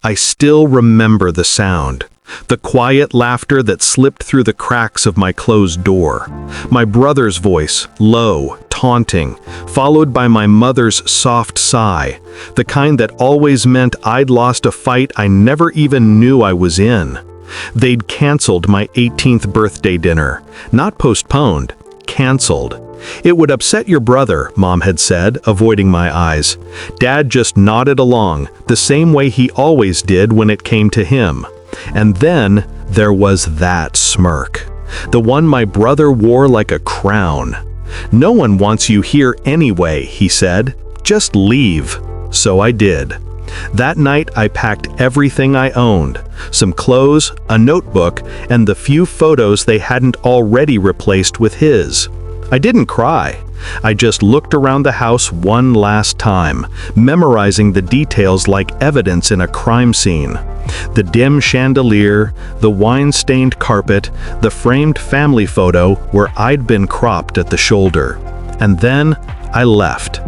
I still remember the sound. The quiet laughter that slipped through the cracks of my closed door. My brother's voice, low, taunting, followed by my mother's soft sigh, the kind that always meant I'd lost a fight I never even knew I was in. They'd canceled my 18th birthday dinner. Not postponed, canceled. It would upset your brother, Mom had said, avoiding my eyes. Dad just nodded along, the same way he always did when it came to him. And then there was that smirk. The one my brother wore like a crown. "No one wants you here anyway," he said. "Just leave." So I did. That night I packed everything I owned. Some clothes, a notebook, and the few photos they hadn't already replaced with his. I didn't cry. I just looked around the house one last time, memorizing the details like evidence in a crime scene. The dim chandelier, the wine-stained carpet, the framed family photo where I'd been cropped at the shoulder. And then I left.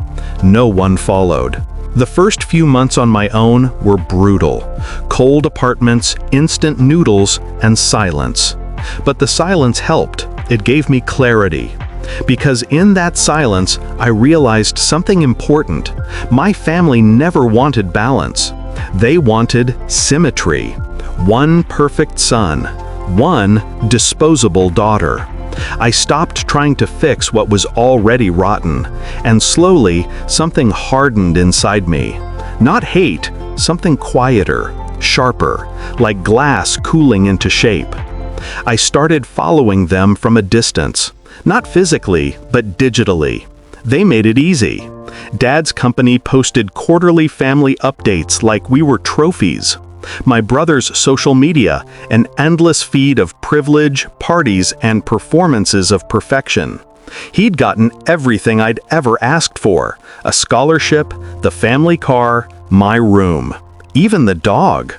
No one followed. The first few months on my own were brutal. Cold apartments, instant noodles, and silence. But the silence helped. It gave me clarity. Because in that silence, I realized something important. My family never wanted balance. They wanted symmetry. One perfect son, one disposable daughter. I stopped trying to fix what was already rotten, and slowly, something hardened inside me. Not hate, something quieter, sharper, like glass cooling into shape. I started following them from a distance. Not physically, but digitally. They made it easy. Dad's company posted quarterly family updates like we were trophies. My brother's social media, an endless feed of privilege, parties, and performances of perfection. He'd gotten everything I'd ever asked for: a scholarship, the family car, my room, even the dog.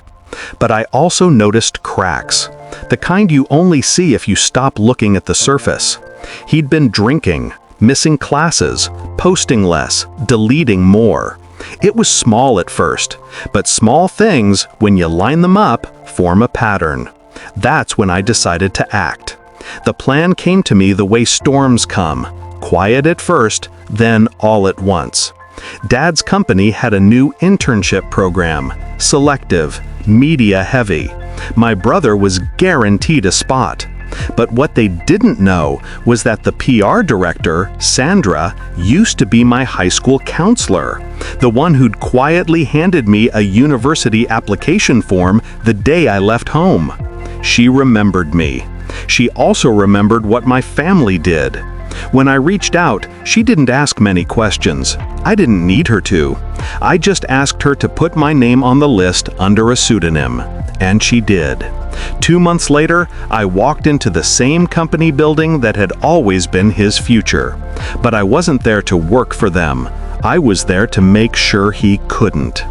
But I also noticed cracks, the kind you only see if you stop looking at the surface. He'd been drinking, missing classes, posting less, deleting more. It was small at first, but small things, when you line them up, form a pattern. That's when I decided to act. The plan came to me the way storms come, quiet at first, then all at once. Dad's company had a new internship program, selective, media-heavy. My brother was guaranteed a spot. But what they didn't know was that the PR director, Sandra, used to be my high school counselor, the one who'd quietly handed me a university application form the day I left home. She remembered me. She also remembered what my family did. When I reached out, she didn't ask many questions. I didn't need her to. I just asked her to put my name on the list under a pseudonym. And she did. 2 months later, I walked into the same company building that had always been his future. But I wasn't there to work for them. I was there to make sure he couldn't.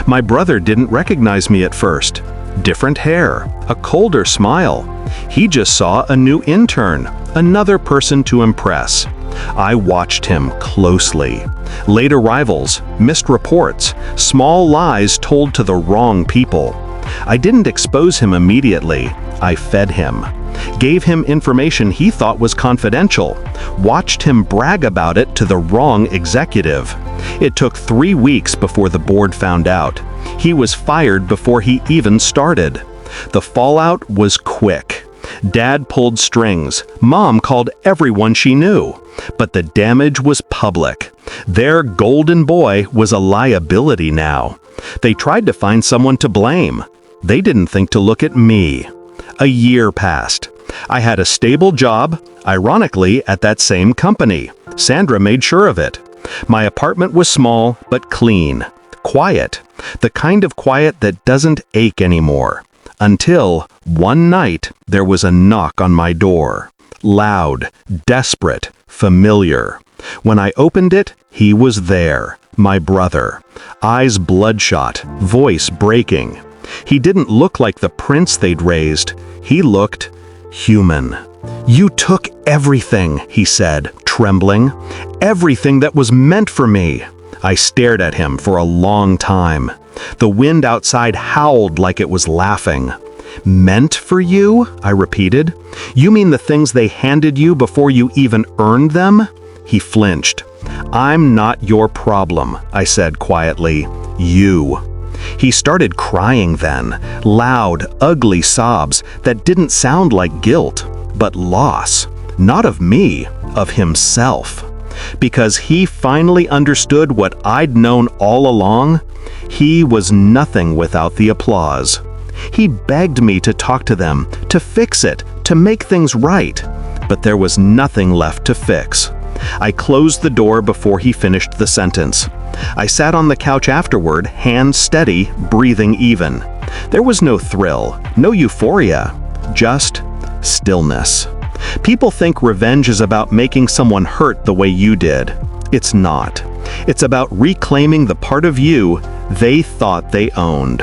My brother didn't recognize me at first. Different hair, a colder smile. He just saw a new intern, another person to impress. I watched him closely. Late arrivals, missed reports, small lies told to the wrong people. I didn't expose him immediately. I fed him. Gave him information he thought was confidential. Watched him brag about it to the wrong executive. It took 3 weeks before the board found out. He was fired before he even started. The fallout was quick. Dad pulled strings. Mom called everyone she knew. But the damage was public. Their golden boy was a liability now. They tried to find someone to blame. They didn't think to look at me. A year passed. I had a stable job, ironically, at that same company. Sandra made sure of it. My apartment was small, but clean. Quiet. The kind of quiet that doesn't ache anymore. Until, one night, there was a knock on my door. Loud, desperate, familiar. When I opened it, he was there, my brother. Eyes bloodshot, voice breaking. He didn't look like the prince they'd raised. He looked human. "You took everything," he said, trembling. "Everything that was meant for me." I stared at him for a long time. The wind outside howled like it was laughing. "Meant for you?" I repeated. "You mean the things they handed you before you even earned them?" He flinched. "I'm not your problem," I said quietly. "You." He started crying then, loud, ugly sobs that didn't sound like guilt, but loss. Not of me, of himself. Because he finally understood what I'd known all along. He was nothing without the applause. He begged me to talk to them, to fix it, to make things right. But there was nothing left to fix. I closed the door before he finished the sentence. I sat on the couch afterward, hands steady, breathing even. There was no thrill, no euphoria, just stillness. People think revenge is about making someone hurt the way you did. It's not. It's about reclaiming the part of you they thought they owned.